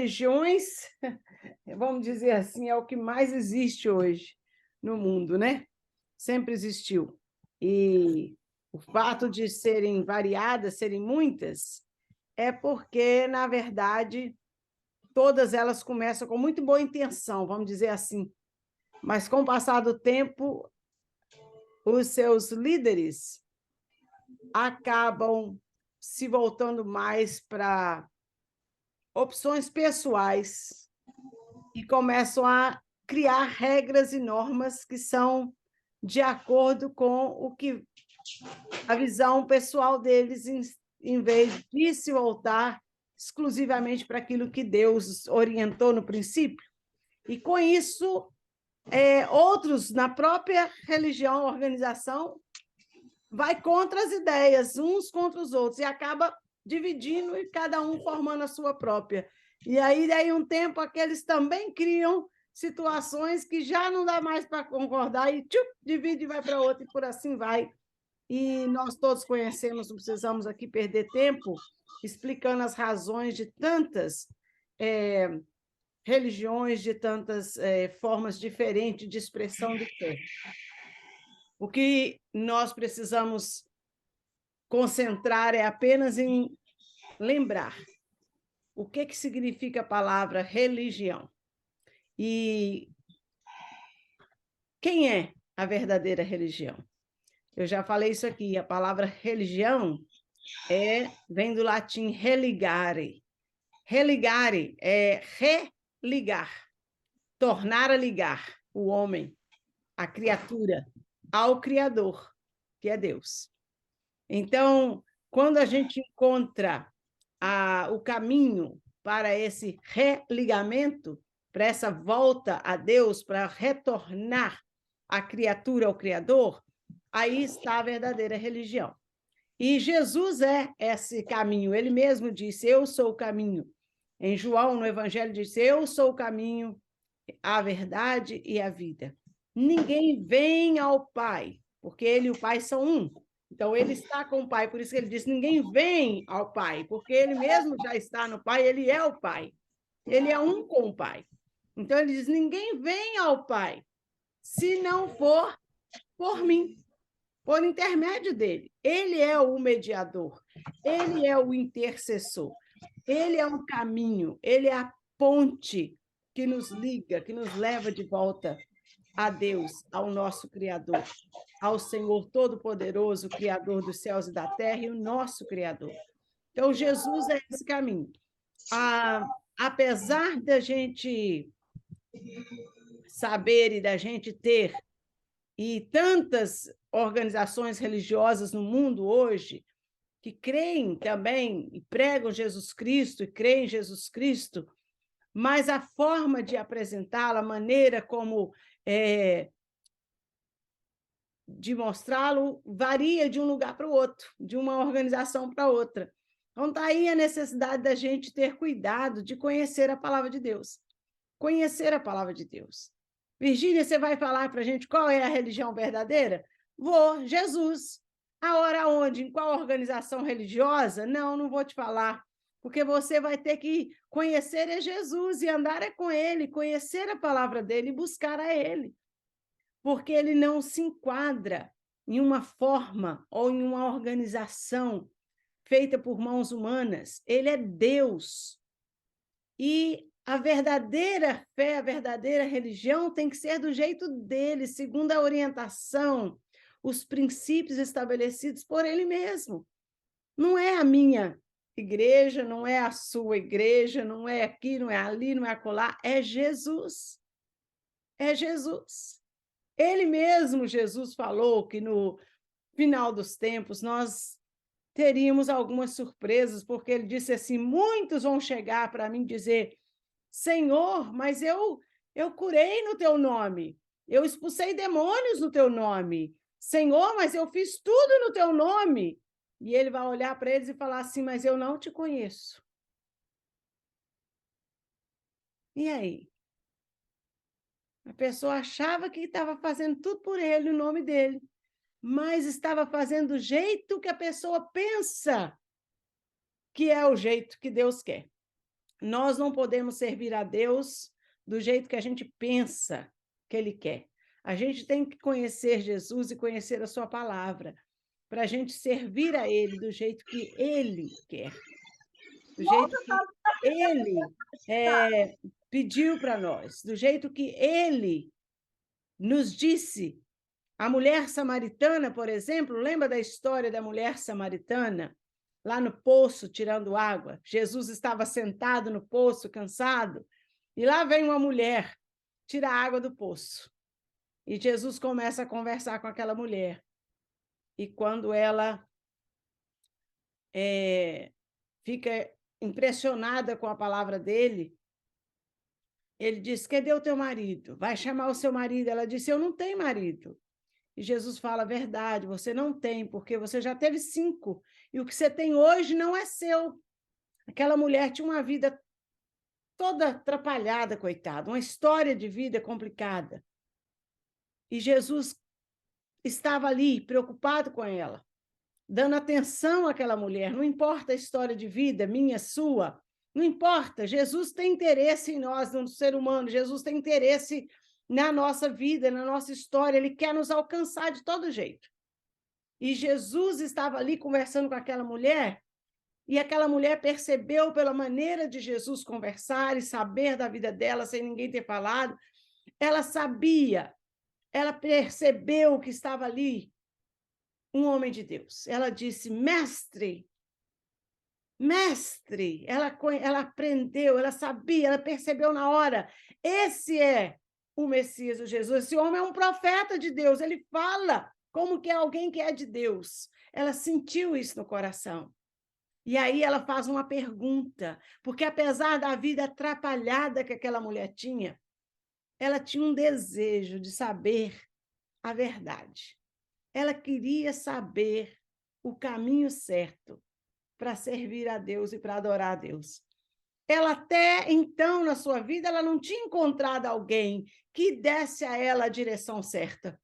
Religiões, vamos dizer assim, é o que mais existe hoje no mundo, né? Sempre existiu. E o fato de serem variadas, serem muitas, é porque, na verdade, todas elas começam com muito boa intenção, vamos dizer assim. Mas, com o passar do tempo, os seus líderes acabam se voltando mais para opções pessoais e começam a criar regras e normas que são de acordo com o que a visão pessoal deles, em vez de se voltar exclusivamente para aquilo que Deus orientou no princípio. E com isso, outros, na própria religião, organização, vai contra as ideias, uns contra os outros, e acaba dividindo e cada um formando a sua própria. E aí, daí um tempo, aqueles também criam situações que já não dá mais para concordar, e divide e vai para outra, e por assim vai. E nós todos conhecemos, não precisamos aqui perder tempo explicando as razões de tantas religiões, de tantas formas diferentes de expressão de fé. O que nós precisamos concentrar é apenas em lembrar o que significa a palavra religião e quem é a verdadeira religião. Eu já falei isso aqui, a palavra religião vem do latim religare. Religare é religar, tornar a ligar o homem, a criatura, ao Criador, que é Deus. Então, quando a gente encontra o caminho para esse religamento, para essa volta a Deus, para retornar a criatura ao Criador, aí está a verdadeira religião. E Jesus é esse caminho. Ele mesmo disse, eu sou o caminho. Em João, no Evangelho, disse, eu sou o caminho, a verdade e a vida. Ninguém vem ao Pai, porque ele e o Pai são um. Então, ele está com o Pai, por isso que ele diz, ninguém vem ao Pai, porque ele mesmo já está no Pai, ele é o Pai. Ele é um com o Pai. Então, ele diz, ninguém vem ao Pai, se não for por mim, por intermédio dele. Ele é o mediador, ele é o intercessor, ele é um caminho, ele é a ponte que nos liga, que nos leva de volta a Deus, ao nosso Criador, ao Senhor Todo-Poderoso, Criador dos céus e da terra, e o nosso Criador. Então, Jesus é esse caminho. Apesar da gente saber e da gente ter e tantas organizações religiosas no mundo hoje que creem também e pregam Jesus Cristo e creem em Jesus Cristo, mas a forma de apresentá-lo, a maneira como de mostrá-lo varia de um lugar para o outro, de uma organização para outra. Então, está aí a necessidade da gente ter cuidado de conhecer a palavra de Deus. Conhecer a palavra de Deus. Virgínia, você vai falar para a gente qual é a religião verdadeira? Vou, Jesus. A hora onde? Em qual organização religiosa? Não, não vou te falar, porque você vai ter que conhecer Jesus e andar com ele, conhecer a palavra dele e buscar a ele. Porque ele não se enquadra em uma forma ou em uma organização feita por mãos humanas. Ele é Deus. E a verdadeira fé, a verdadeira religião tem que ser do jeito dele, segundo a orientação, os princípios estabelecidos por ele mesmo. Não é a minha igreja, não é a sua igreja, não é aqui, não é ali, não é acolá, é Jesus. É Jesus. Ele mesmo, Jesus, falou que no final dos tempos nós teríamos algumas surpresas, porque ele disse assim, muitos vão chegar para mim dizer, Senhor, mas eu curei no teu nome, eu expulsei demônios no teu nome, Senhor, mas eu fiz tudo no teu nome. E ele vai olhar para eles e falar assim, mas eu não te conheço. E aí? A pessoa achava que estava fazendo tudo por ele, o nome dele, mas estava fazendo do jeito que a pessoa pensa que é o jeito que Deus quer. Nós não podemos servir a Deus do jeito que a gente pensa que Ele quer. A gente tem que conhecer Jesus e conhecer a sua palavra, para a gente servir a Ele do jeito que Ele quer, do jeito que Ele pediu para nós, do jeito que Ele nos disse. A mulher samaritana, por exemplo, lembra da história da mulher samaritana? Lá no poço, tirando água. Jesus estava sentado no poço, cansado, e lá vem uma mulher, tira a água do poço. E Jesus começa a conversar com aquela mulher. E quando ela fica impressionada com a palavra dele, ele diz: cadê o teu marido? Vai chamar o seu marido. Ela disse: eu não tenho marido. E Jesus fala: verdade, você não tem, porque você já teve 5, e o que você tem hoje não é seu. Aquela mulher tinha uma vida toda atrapalhada, coitada, uma história de vida complicada. E Jesus estava ali, preocupado com ela, dando atenção àquela mulher. Não importa a história de vida, minha, sua, não importa. Jesus tem interesse em nós, no ser humano. Jesus tem interesse na nossa vida, na nossa história. Ele quer nos alcançar de todo jeito. E Jesus estava ali conversando com aquela mulher, e aquela mulher percebeu pela maneira de Jesus conversar e saber da vida dela sem ninguém ter falado, ela sabia, ela percebeu que estava ali um homem de Deus. Ela disse: mestre, mestre. Ela aprendeu, ela sabia, ela percebeu na hora. Esse é o Messias, o Jesus. Esse homem é um profeta de Deus, ele fala como que é alguém que é de Deus. Ela sentiu isso no coração. E aí ela faz uma pergunta, porque apesar da vida atrapalhada que aquela mulher tinha, ela tinha um desejo de saber a verdade. Ela queria saber o caminho certo para servir a Deus e para adorar a Deus. Ela até então, na sua vida, ela não tinha encontrado alguém que desse a ela a direção certa.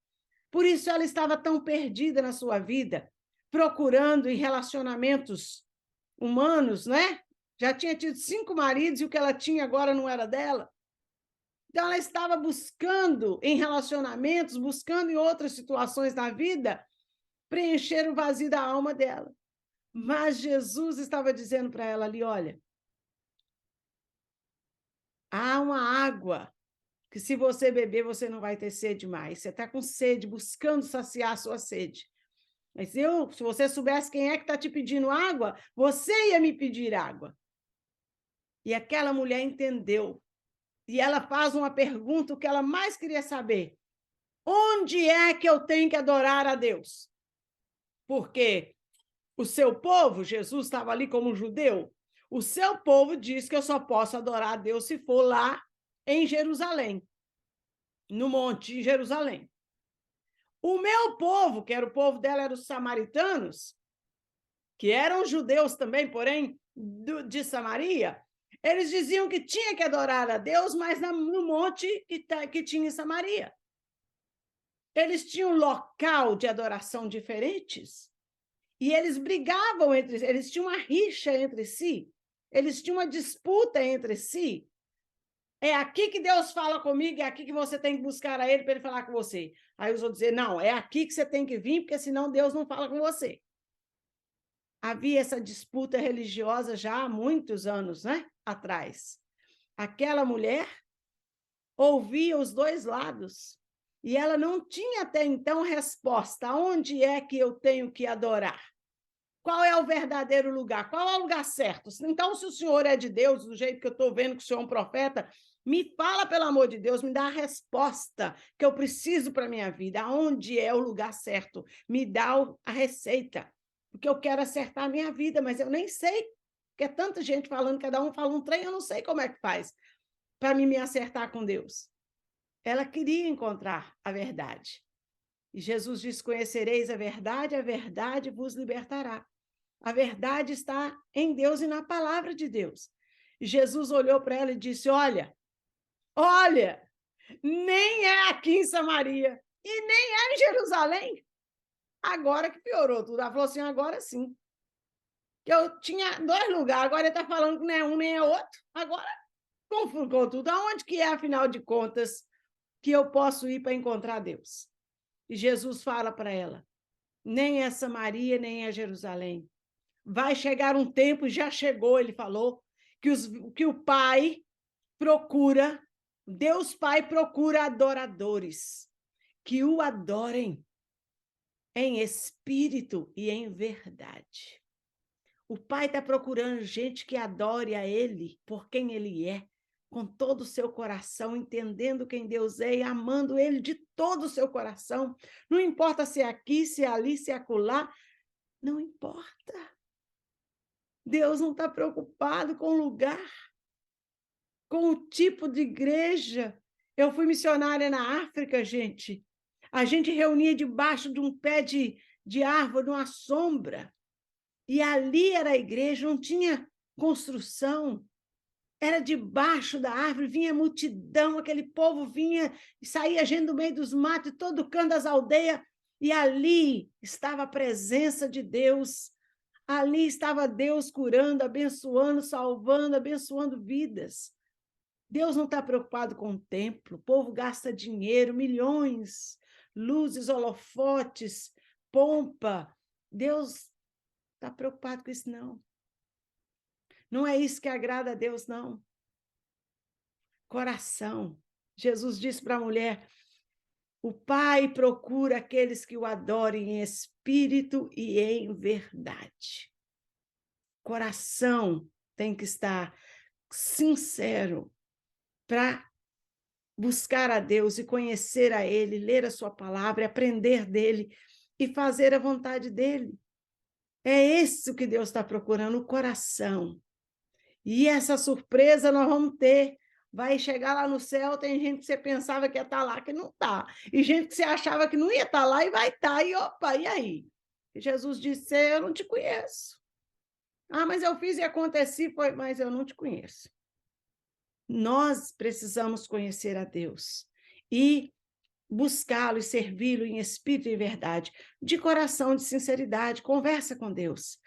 Por isso ela estava tão perdida na sua vida, procurando em relacionamentos humanos, né? Já tinha tido 5 maridos e o que ela tinha agora não era dela. Então, ela estava buscando em relacionamentos, buscando em outras situações na vida, preencher o vazio da alma dela. Mas Jesus estava dizendo para ela ali: olha, há uma água que se você beber, você não vai ter sede mais. Você está com sede, buscando saciar a sua sede. Mas se você soubesse quem é que está te pedindo água, você ia me pedir água. E aquela mulher entendeu. E ela faz uma pergunta, o que ela mais queria saber: onde é que eu tenho que adorar a Deus? Porque o seu povo, Jesus estava ali como judeu, o seu povo diz que eu só posso adorar a Deus se for lá em Jerusalém, no monte em Jerusalém. O meu povo, que era o povo dela, eram os samaritanos, que eram judeus também, porém, de Samaria, eles diziam que tinha que adorar a Deus, mas no monte que tinha em Samaria. Eles tinham um local de adoração diferentes, e eles brigavam entre si, eles tinham uma rixa entre si, eles tinham uma disputa entre si. É aqui que Deus fala comigo, é aqui que você tem que buscar a ele para ele falar com você. Aí os outros dizer: não, é aqui que você tem que vir, porque senão Deus não fala com você. Havia essa disputa religiosa já há muitos anos, né, atrás. Aquela mulher ouvia os dois lados e ela não tinha até então resposta. Onde é que eu tenho que adorar? Qual é o verdadeiro lugar? Qual é o lugar certo? Então, se o Senhor é de Deus, do jeito que eu estou vendo que o Senhor é um profeta, me fala, pelo amor de Deus, me dá a resposta que eu preciso para a minha vida. Aonde é o lugar certo? Me dá a receita, porque eu quero acertar a minha vida, mas eu nem sei, porque é tanta gente falando, cada um fala um trem, eu não sei como é que faz para me acertar com Deus. Ela queria encontrar a verdade. E Jesus disse: conhecereis a verdade vos libertará. A verdade está em Deus e na palavra de Deus. E Jesus olhou para ela e disse: olha, nem é aqui em Samaria e nem é em Jerusalém. Agora que piorou tudo. Ela falou assim: agora sim. que eu tinha 2 lugares, agora ele está falando que não é um nem é outro, agora confundiu tudo. Aonde que é, afinal de contas, que eu posso ir para encontrar Deus? E Jesus fala para ela, nem é Samaria, nem é Jerusalém. Vai chegar um tempo, já chegou, ele falou, que o Pai procura, Deus Pai procura adoradores, que o adorem em espírito e em verdade. O Pai está procurando gente que adore a Ele por quem Ele é, com todo o seu coração, entendendo quem Deus é e amando Ele de todo o seu coração. Não importa se é aqui, se é ali, se é acolá, não importa. Deus não está preocupado com o lugar, com o tipo de igreja. Eu fui missionária na África, gente. A gente reunia debaixo de um pé de árvore, numa sombra. E ali era a igreja, não tinha construção. Era debaixo da árvore, vinha multidão, aquele povo vinha, saía gente do meio dos matos, de todo canto das aldeias, e ali estava a presença de Deus. Ali estava Deus curando, abençoando, salvando, abençoando vidas. Deus não está preocupado com o templo, o povo gasta dinheiro, milhões, luzes, holofotes, pompa. Deus está preocupado com isso, não. Não é isso que agrada a Deus, não. Coração. Jesus disse para a mulher, o Pai procura aqueles que o adorem em espírito e em verdade. Coração tem que estar sincero para buscar a Deus e conhecer a Ele, ler a sua palavra, aprender dele e fazer a vontade dele. É isso que Deus está procurando, o coração. E essa surpresa nós vamos ter. Vai chegar lá no céu, tem gente que você pensava que ia estar lá, que não está. E gente que você achava que não ia estar lá e vai estar. E opa, e aí? E Jesus disse, eu não te conheço. Ah, mas eu fiz e aconteci, mas eu não te conheço. Nós precisamos conhecer a Deus e buscá-lo e servi-lo em espírito e verdade, de coração, de sinceridade, conversa com Deus.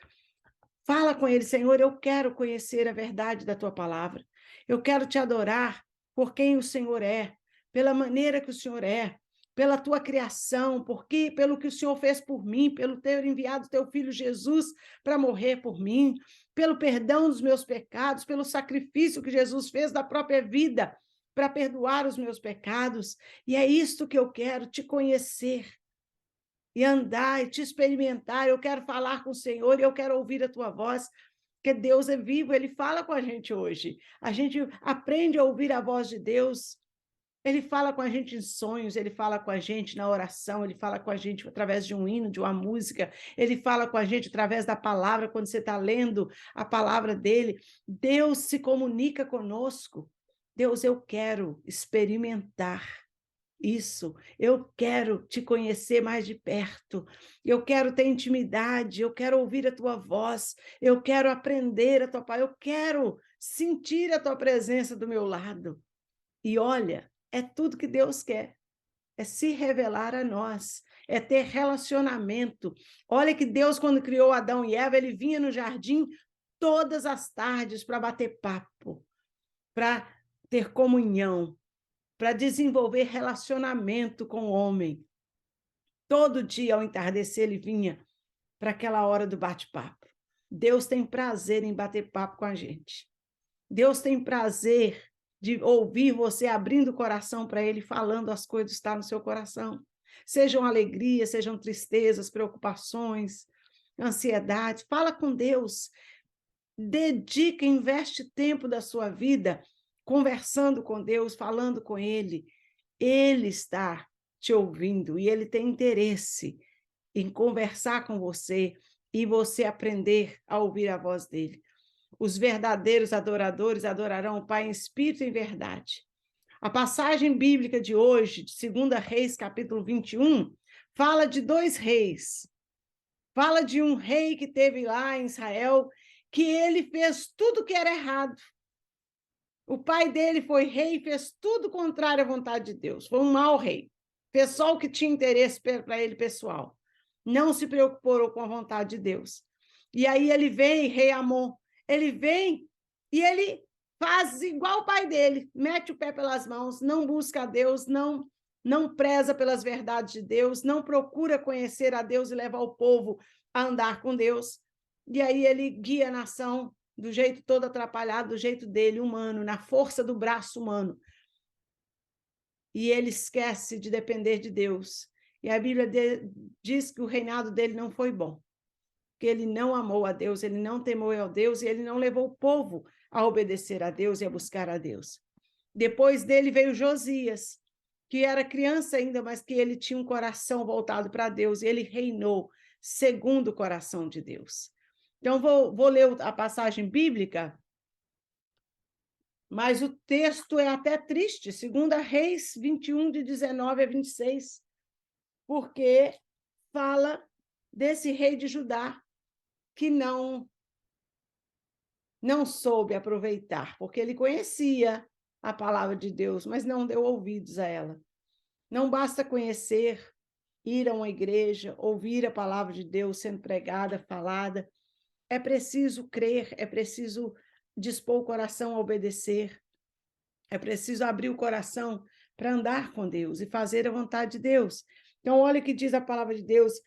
Fala com ele, Senhor, eu quero conhecer a verdade da tua palavra. Eu quero te adorar por quem o Senhor é, pela maneira que o Senhor é, pela tua criação, pelo que o Senhor fez por mim, pelo ter enviado teu filho Jesus para morrer por mim, pelo perdão dos meus pecados, pelo sacrifício que Jesus fez da própria vida para perdoar os meus pecados. E é isto que eu quero, te conhecer e andar e te experimentar. Eu quero falar com o Senhor e eu quero ouvir a tua voz, porque Deus é vivo, ele fala com a gente hoje. A gente aprende a ouvir a voz de Deus. Ele fala com a gente em sonhos, ele fala com a gente na oração, ele fala com a gente através de um hino, de uma música, ele fala com a gente através da palavra, quando você está lendo a palavra dele. Deus se comunica conosco. Deus, eu quero experimentar isso, eu quero te conhecer mais de perto, eu quero ter intimidade, eu quero ouvir a tua voz, eu quero aprender a tua palavra, eu quero sentir a tua presença do meu lado. E olha, é tudo que Deus quer, é se revelar a nós, é ter relacionamento. Olha que Deus, quando criou Adão e Eva, ele vinha no jardim todas as tardes para bater papo, para ter comunhão, para desenvolver relacionamento com o homem. Todo dia, ao entardecer, ele vinha para aquela hora do bate-papo. Deus tem prazer em bater papo com a gente. Deus tem prazer de ouvir você abrindo o coração para ele, falando as coisas que estão no seu coração. Sejam alegrias, sejam tristezas, preocupações, ansiedade. Fala com Deus. Dedica, investe tempo da sua vida conversando com Deus, falando com ele. Ele está te ouvindo e ele tem interesse em conversar com você e você aprender a ouvir a voz dele. Os verdadeiros adoradores adorarão o Pai em espírito e em verdade. A passagem bíblica de hoje, de 2 Reis, capítulo 21, fala de 2 reis. Fala de um rei que teve lá em Israel, que ele fez tudo que era errado. O pai dele foi rei e fez tudo contrário à vontade de Deus. Foi um mau rei. Fez só o que tinha interesse para ele pessoal. Não se preocupou com a vontade de Deus. E aí ele vem, rei Amon, ele vem e ele faz igual o pai dele, mete o pé pelas mãos, não busca a Deus, não preza pelas verdades de Deus, não procura conhecer a Deus e levar o povo a andar com Deus. E aí ele guia a nação do jeito todo atrapalhado, do jeito dele, humano, na força do braço humano. E ele esquece de depender de Deus. E a Bíblia diz que o reinado dele não foi bom, que ele não amou a Deus, ele não temeu a Deus, e ele não levou o povo a obedecer a Deus e a buscar a Deus. Depois dele veio Josias, que era criança ainda, mas que ele tinha um coração voltado para Deus, e ele reinou segundo o coração de Deus. Então, vou ler a passagem bíblica, mas o texto é até triste, 2 Reis 21, de 19 a 26, porque fala desse rei de Judá que não soube aproveitar, porque ele conhecia a palavra de Deus, mas não deu ouvidos a ela. Não basta conhecer, ir a uma igreja, ouvir a palavra de Deus sendo pregada, falada. É preciso crer, é preciso dispor o coração a obedecer. É preciso abrir o coração para andar com Deus e fazer a vontade de Deus. Então, olha o que diz a palavra de Deus.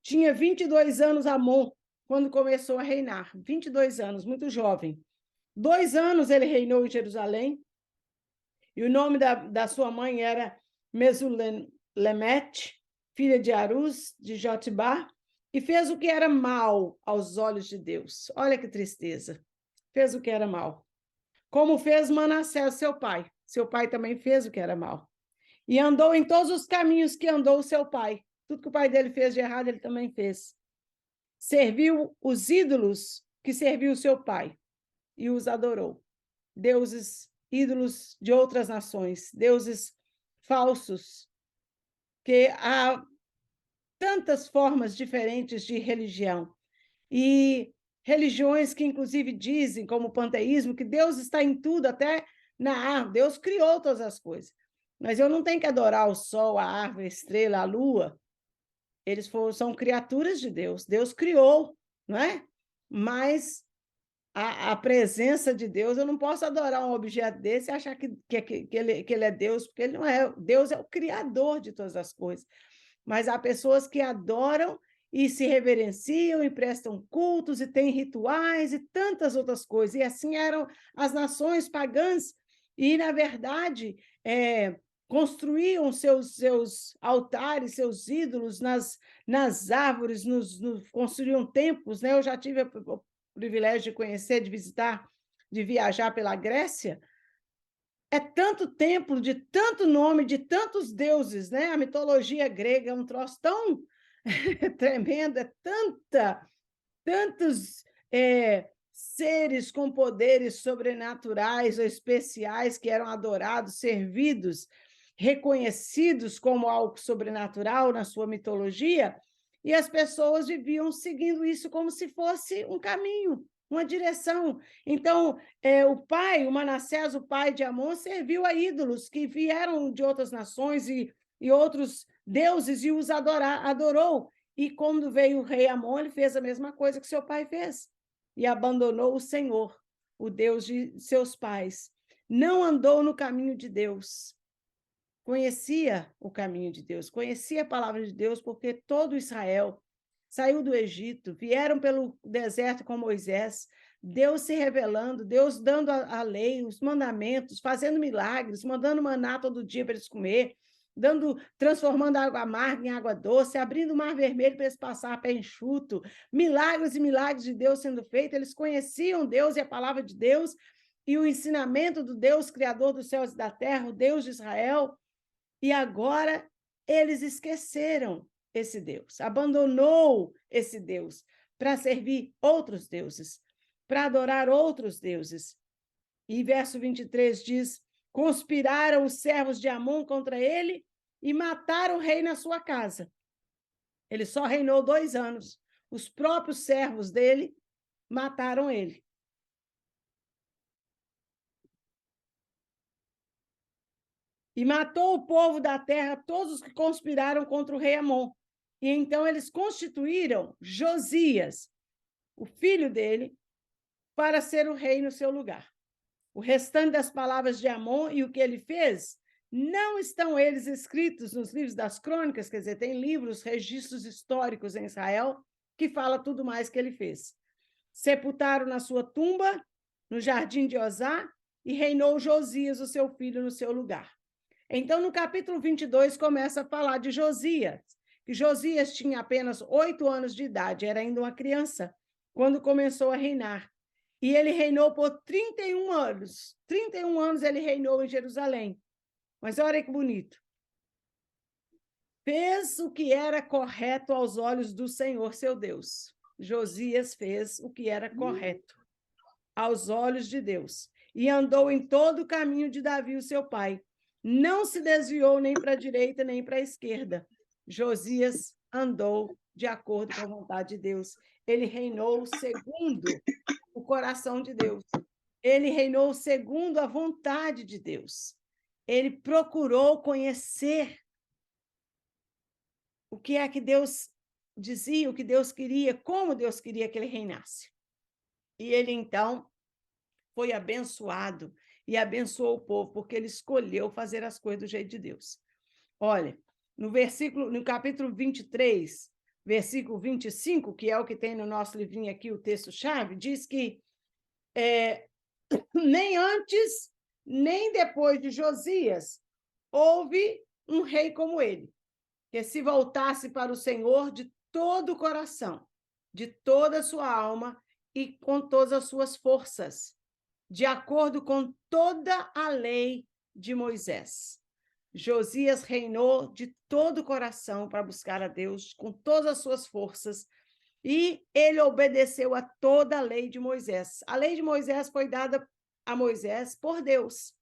Tinha 22 anos Amon, quando começou a reinar. 22 anos, muito jovem. 2 anos ele reinou em Jerusalém, e o nome da sua mãe era Mesulemete, filha de Aruz, de Jotibá, e fez o que era mal aos olhos de Deus. Olha que tristeza. Fez o que era mal. Como fez Manassés, seu pai. Seu pai também fez o que era mal. E andou em todos os caminhos que andou o seu pai. Tudo que o pai dele fez de errado, ele também fez. Serviu os ídolos que serviu o seu pai e os adorou. Deuses, ídolos de outras nações, deuses falsos, que há tantas formas diferentes de religião. E religiões que, inclusive, dizem, como o panteísmo, que Deus está em tudo, até na árvore. Deus criou todas as coisas. Mas eu não tenho que adorar o sol, a árvore, a estrela, a lua. Eles são criaturas de Deus. Deus criou, não é? Mas a presença de Deus, eu não posso adorar um objeto desse e achar que ele é Deus, porque ele não é. Deus é o criador de todas as coisas. Mas há pessoas que adoram e se reverenciam e prestam cultos e têm rituais e tantas outras coisas. E assim eram as nações pagãs. E, na verdade, construíam seus altares, seus ídolos nas árvores, construíam templos. Né? Eu já tive o privilégio de conhecer, de visitar, de viajar pela Grécia. É tanto templo, de tanto nome, de tantos deuses, né? A mitologia grega é um troço tão tremendo, é tantos seres com poderes sobrenaturais ou especiais que eram adorados, servidos, reconhecidos como algo sobrenatural na sua mitologia, e as pessoas viviam seguindo isso como se fosse um caminho, uma direção. Então, o Manassés, o pai de Amon, serviu a ídolos que vieram de outras nações e outros deuses e os adorou. E quando veio o rei Amon, ele fez a mesma coisa que seu pai fez e abandonou o Senhor, o Deus de seus pais. Não andou no caminho de Deus. Conhecia o caminho de Deus, conhecia a palavra de Deus, porque todo Israel saiu do Egito, vieram pelo deserto com Moisés, Deus se revelando, Deus dando a lei, os mandamentos, fazendo milagres, mandando maná todo dia para eles comer, transformando a água amarga em água doce, abrindo o mar vermelho para eles passar a pé enxuto, milagres e milagres de Deus sendo feitos. Eles conheciam Deus e a palavra de Deus e o ensinamento do Deus criador dos céus e da terra, o Deus de Israel, e agora eles esqueceram esse Deus, abandonou esse Deus para servir outros deuses, para adorar outros deuses. E verso 23 diz: conspiraram os servos de Amon contra ele e mataram o rei na sua casa. Ele só reinou 2 anos. Os próprios servos dele mataram ele. E matou o povo da terra, todos os que conspiraram contra o rei Amon. E então eles constituíram Josias, o filho dele, para ser o rei no seu lugar. O restante das palavras de Amon e o que ele fez, não estão eles escritos nos livros das crônicas, quer dizer, tem livros, registros históricos em Israel, que fala tudo mais que ele fez. Sepultaram na sua tumba, no jardim de Osá, e reinou Josias, o seu filho, no seu lugar. Então, no capítulo 22, começa a falar de Josias, que Josias tinha apenas 8 anos de idade, era ainda uma criança, quando começou a reinar. E ele reinou por 31 anos. 31 anos ele reinou em Jerusalém. Mas olha que bonito. Fez o que era correto aos olhos do Senhor, seu Deus. Josias fez o que era correto aos olhos de Deus. E andou em todo o caminho de Davi, o seu pai. Não se desviou nem para a direita, nem para a esquerda. Josias andou de acordo com a vontade de Deus. Ele reinou segundo o coração de Deus. Ele reinou segundo a vontade de Deus. Ele procurou conhecer o que é que Deus dizia, o que Deus queria, como Deus queria que ele reinasse. E ele, então, foi abençoado e abençoou o povo, porque ele escolheu fazer as coisas do jeito de Deus. Olha, no capítulo 23, versículo 25, que é o que tem no nosso livrinho aqui, o texto-chave, diz que nem antes, nem depois de Josias, houve um rei como ele, que se voltasse para o Senhor de todo o coração, de toda a sua alma e com todas as suas forças, de acordo com toda a lei de Moisés. Josias reinou de todo o coração para buscar a Deus, com todas as suas forças, e ele obedeceu a toda a lei de Moisés. A lei de Moisés foi dada a Moisés por Deus,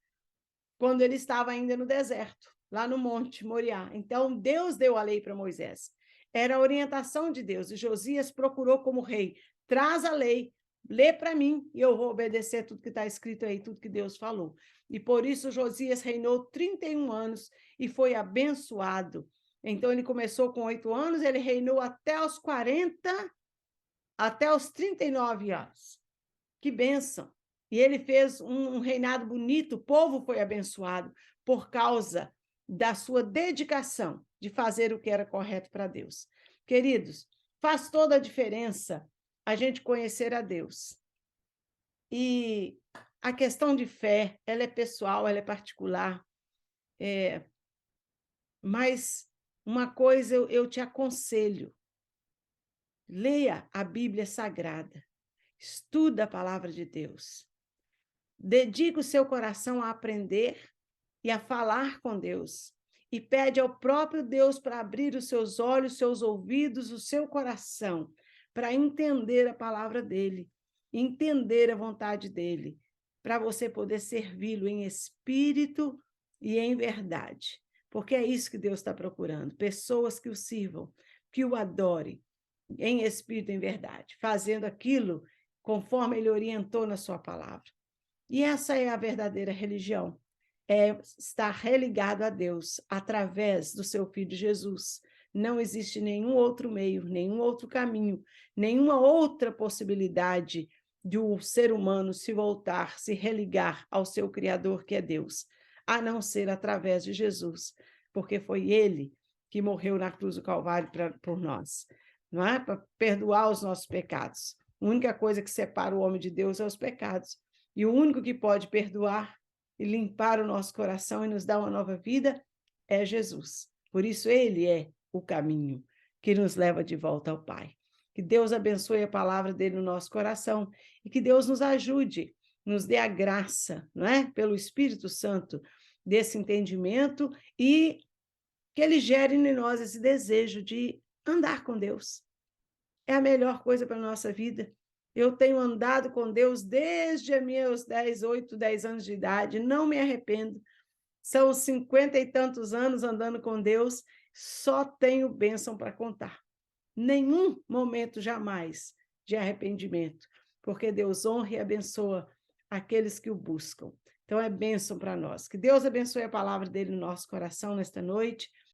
quando ele estava ainda no deserto, lá no Monte Moriá. Então, Deus deu a lei para Moisés. Era a orientação de Deus, e Josias procurou como rei, traz a lei, lê para mim, e eu vou obedecer tudo que está escrito aí, tudo que Deus falou. E por isso Josias reinou 31 anos e foi abençoado. Então, ele começou com 8 anos, ele reinou até os 40, até os 39 anos. Que bênção! E ele fez um reinado bonito, o povo foi abençoado por causa da sua dedicação de fazer o que era correto para Deus. Queridos, faz toda a diferença a gente conhecer a Deus. E a questão de fé, ela é pessoal, ela é particular. Mas uma coisa eu te aconselho: leia a Bíblia Sagrada, estuda a palavra de Deus. Dedica o seu coração a aprender e a falar com Deus. E pede ao próprio Deus para abrir os seus olhos, seus ouvidos, o seu coração, para entender a palavra dele, entender a vontade dele, para você poder servi-lo em espírito e em verdade. Porque é isso que Deus está procurando, pessoas que o sirvam, que o adorem em espírito e em verdade, fazendo aquilo conforme ele orientou na sua palavra. E essa é a verdadeira religião, é estar religado a Deus através do seu Filho Jesus. Não existe nenhum outro meio, nenhum outro caminho, nenhuma outra possibilidade de o ser humano se voltar, se religar ao seu Criador, que é Deus, a não ser através de Jesus, porque foi ele que morreu na cruz do Calvário por nós, não é? Para perdoar os nossos pecados. A única coisa que separa o homem de Deus é os pecados. E o único que pode perdoar e limpar o nosso coração e nos dar uma nova vida é Jesus. Por isso, ele é o caminho que nos leva de volta ao Pai. Que Deus abençoe a palavra dele no nosso coração e que Deus nos ajude, nos dê a graça, não é? Pelo Espírito Santo, desse entendimento e que ele gere em nós esse desejo de andar com Deus. É a melhor coisa para a nossa vida. Eu tenho andado com Deus desde meus 8, 10 anos de idade, não me arrependo. São 50 e tantos anos andando com Deus, só tenho bênção para contar. Nenhum momento jamais de arrependimento, porque Deus honra e abençoa aqueles que o buscam. Então é bênção para nós. Que Deus abençoe a palavra dele no nosso coração nesta noite.